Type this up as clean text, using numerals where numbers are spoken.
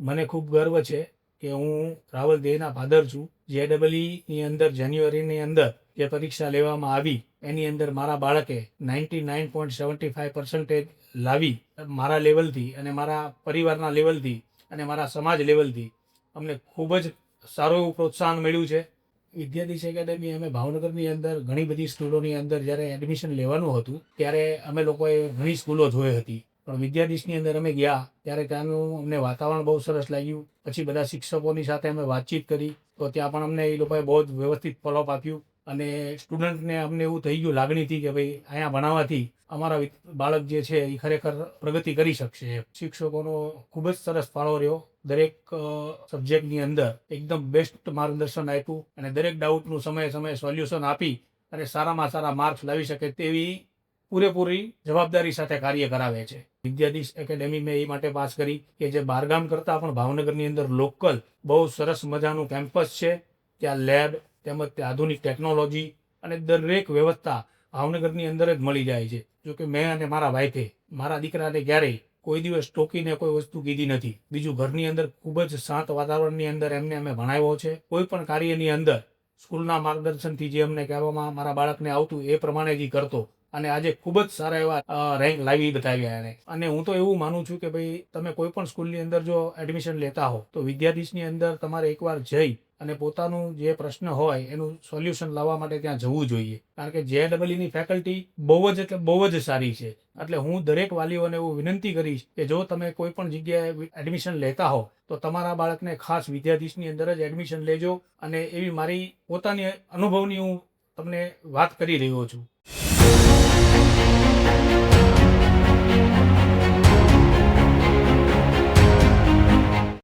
મને ખૂબ ગર્વ છે કે હું રાવલ દેહના ફાધર છું. JEE અંદર જાન્યુઆરીની અંદર જે પરીક્ષા લેવામાં આવી એની અંદર મારા બાળકે 99.75% લાવી મારા લેવલથી અને મારા પરિવારના લેવલથી અને મારા સમાજ લેવલથી અમને ખૂબ જ સારું એવું પ્રોત્સાહન મળ્યું છે. વિદ્યાધીશ એકેડેમી અમે ભાવનગરની અંદર ઘણી બધી સ્કૂલોની અંદર જ્યારે એડમિશન લેવાનું હતું ત્યારે અમે લોકોએ ઘણી સ્કૂલો જોઈ હતી, પણ વિદ્યાધીશની અંદર અમે ગયા ત્યારે ત્યાંનું અમને વાતાવરણ બહુ સરસ લાગ્યું. પછી બધા શિક્ષકોની સાથે અમે વાતચીત કરી તો ત્યાં પણ અમને એ લોકોએ બહુ જ વ્યવસ્થિત ફોલોઅપ આપ્યું અને સ્ટુડન્ટને અમને એવું થઈ ગયું લાગણીથી કે ભાઈ અહીંયા ભણાવવાથી અમારા બાળક જે છે એ ખરેખર પ્રગતિ કરી શકશે. શિક્ષકોનો ખૂબ જ સરસ ફાળો રહ્યો. દરેક સબ્જેક્ટની અંદર એકદમ બેસ્ટ માર્ગદર્શન આપ્યું અને દરેક ડાઉટનું સમયે સોલ્યુશન આપી અને સારામાં સારા માર્ક્સ લાવી શકે તેવી પૂરેપૂરી જવાબદારી સાથે કાર્ય કરાવે છે. વિદ્યાધીશ એકેડેમી મેં એ માટે પાસ કરી કે જે બહારગામ કરતાં પણ ભાવનગરની અંદર લોકલ બહુ સરસ મજાનું કેમ્પસ છે. ત્યાં લેબ તેમજ આધુનિક ટેકનોલોજી અને દરેક વ્યવસ્થા ભાવનગરની અંદર જ મળી જાય છે. જોકે મેં અને મારા વાઈફે મારા દીકરાને ક્યારેય કોઈ દિવસ ટોકીને કોઈ વસ્તુ કીધી નથી. બીજું ઘરની અંદર ખૂબ જ શાંત વાતાવરણની અંદર એમને અમે ભણાવ્યો છે. કોઈ પણ કાર્યની અંદર સ્કૂલના માર્ગદર્શનથી જે અમને કહેવામાં મારા બાળકને આવતું એ પ્રમાણે જ કરતો અને આજે ખૂબ જ સારા એવા રેન્ક લાવી બતાવ્યા એને. અને હું તો એવું માનું છું કે ભાઈ તમે કોઈ પણ સ્કૂલની અંદર જો એડમિશન લેતા હો તો વિદ્યાધીશની અંદર તમારે એકવાર જઈ અને પોતાનું જે પ્રશ્ન હોય એનું સોલ્યુશન લાવવા માટે ત્યાં જવું જોઈએ. કારણ કે JEEની ફેકલ્ટી બહુ જ એટલે બહુ જ સારી છે. એટલે હું દરેક વાલીઓને એવું વિનંતી કરીશ કે જો તમે કોઈ પણ જગ્યાએ એડમિશન લેતા હો તો તમારા બાળકને ખાસ વિદ્યાધીશની અંદર જ એડમિશન લેજો. અને એવી મારી પોતાની અનુભવની હું તમને વાત કરી રહ્યો છું.